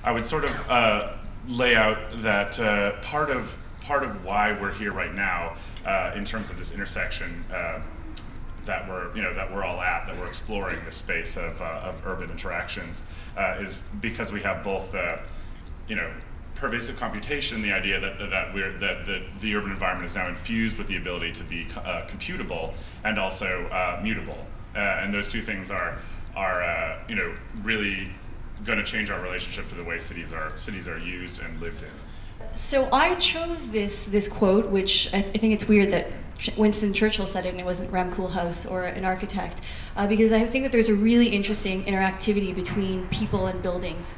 I would sort of lay out that part of why we're here right now in terms of this intersection that we're all at, that we're exploring this space of urban interactions, is because we have both pervasive computation, the idea that the urban environment is now infused with the ability to be computable and also mutable, and those two things are really going to change our relationship to the way cities are used and lived in. So I chose this quote, which I think it's weird that Winston Churchill said it and it wasn't Rem Koolhaas or an architect, because I think that there's a really interesting interactivity between people and buildings.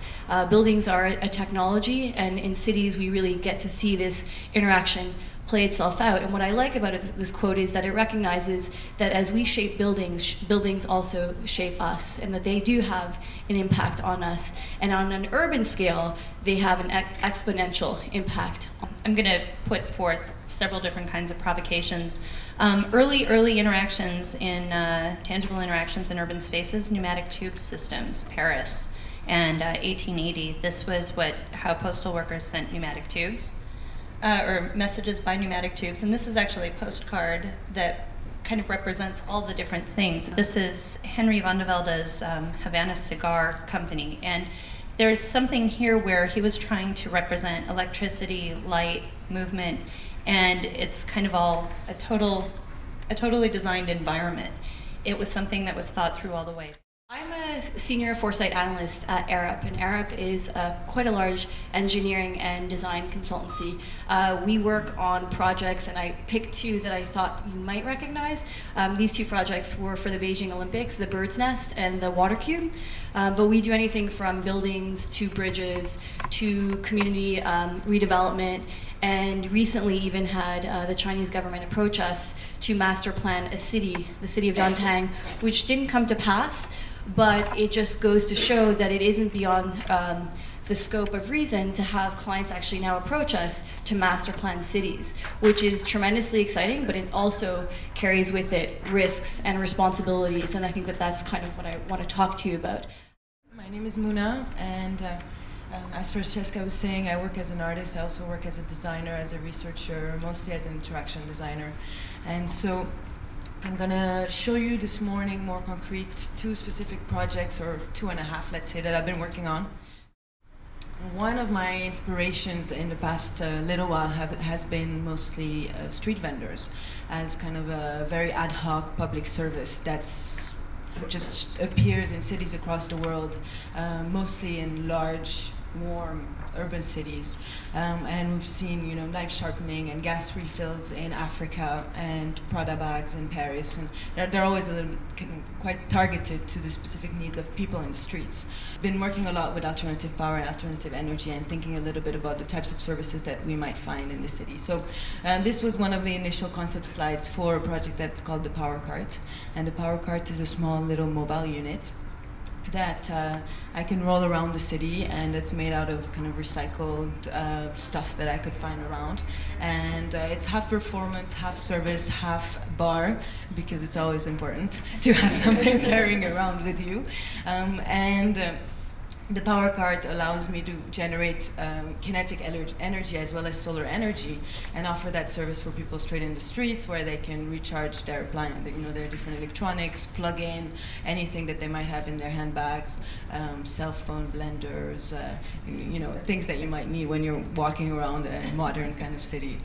Buildings are a technology, and in cities we really get to see this interaction play itself out. And what I like about this quote is that it recognizes that as we shape buildings, buildings also shape us, and that they do have an impact on us. And on an urban scale, they have an exponential impact. I'm going to put forth several different kinds of provocations. Early interactions in tangible interactions in urban spaces, pneumatic tube systems, Paris, and 1880. This was how postal workers sent pneumatic tubes. Or messages by pneumatic tubes, and this is actually a postcard that kind of represents all the different things. This is Henry van de Velde's Havana Cigar Company, and there's something here where he was trying to represent electricity, light, movement, and it's kind of all a totally designed environment. It was something that was thought through all the ways. I'm a senior foresight analyst at Arup, and Arup is quite a large engineering and design consultancy. We work on projects, and I picked two that I thought you might recognize. These two projects were for the Beijing Olympics, the Bird's Nest and the Water Cube. But we do anything from buildings to bridges to community redevelopment, and recently even had the Chinese government approach us to master plan a city, the city of Dantang, which didn't come to pass. But it just goes to show that it isn't beyond the scope of reason to have clients actually now approach us to master plan cities, which is tremendously exciting, but it also carries with it risks and responsibilities, and I think that that's kind of what I want to talk to you about. My name is Muna, and as Francesca was saying, I work as an artist. I also work as a designer, as a researcher, mostly as an interaction designer. And so I'm going to show you this morning more concrete two specific projects, or 2.5, let's say, that I've been working on. One of my inspirations in the past little while has been mostly street vendors, as kind of a very ad hoc public service that's just appears in cities across the world, mostly in large, warm urban cities, and we've seen life sharpening and gas refills in Africa and Prada bags in Paris, and they're always a little quite targeted to the specific needs of people in the streets. Been working a lot with alternative power and alternative energy, and thinking a little bit about the types of services that we might find in the city. So this was one of the initial concept slides for a project that's called the Power Cart, and the Power Cart is a small little mobile unit that I can roll around the city, and it's made out of kind of recycled stuff that I could find around. And it's half performance, half service, half bar, because it's always important to have something carrying around with you. The Power Cart allows me to generate kinetic energy as well as solar energy, and offer that service for people straight in the streets, where they can recharge their their different electronics, plug in anything that they might have in their handbags, cell phone, blenders, things that you might need when you're walking around a modern kind of city.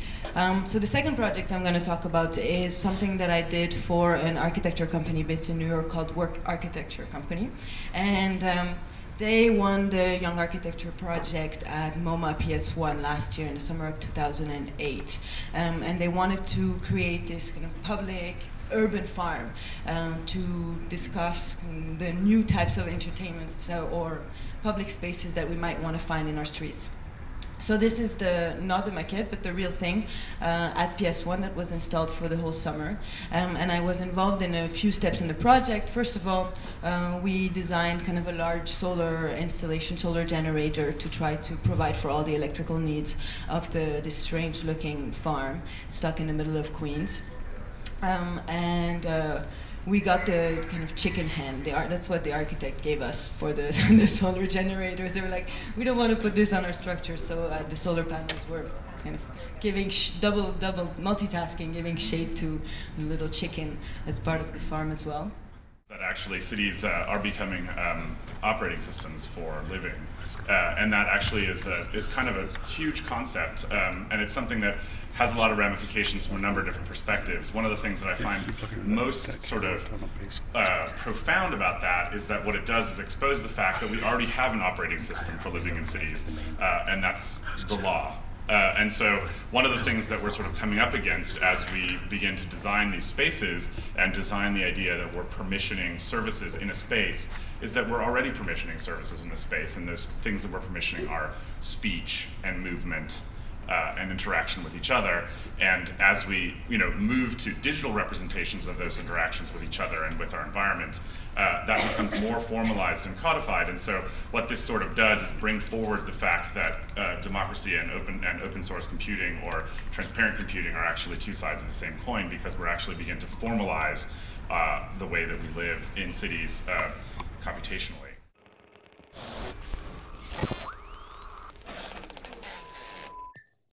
So the second project I'm going to talk about is something that I did for an architecture company based in New York called Work Architecture Company, and they won the Young Architecture Project at MoMA PS1 last year in the summer of 2008. And they wanted to create this kind of public urban farm to discuss the new types of entertainments or public spaces that we might want to find in our streets. So this is not the maquette, but the real thing at PS1 that was installed for the whole summer. And I was involved in a few steps in the project. First of all, we designed kind of a large solar installation, solar generator, to try to provide for all the electrical needs of this strange looking farm stuck in the middle of Queens. we got the kind of chicken hen. That's what the architect gave us for the, the solar generators. They were like, we don't want to put this on our structure, so the solar panels were kind of giving double multitasking, giving shade to the little chicken as part of the farm as well. That actually cities are becoming operating systems for living, and that actually is kind of a huge concept, and it's something that has a lot of ramifications from a number of different perspectives. One of the things that I find most sort of profound about that is that what it does is expose the fact that we already have an operating system for living in cities, and that's the law. And so one of the things that we're sort of coming up against as we begin to design these spaces and design the idea that we're permissioning services in a space is that we're already permissioning services in a space, and those things that we're permissioning are speech and movement and interaction with each other. And as we move to digital representations of those interactions with each other and with our environment, that becomes more formalized and codified. And so what this sort of does is bring forward the fact that democracy and open source computing or transparent computing are actually two sides of the same coin, because we're actually beginning to formalize the way that we live in cities computationally.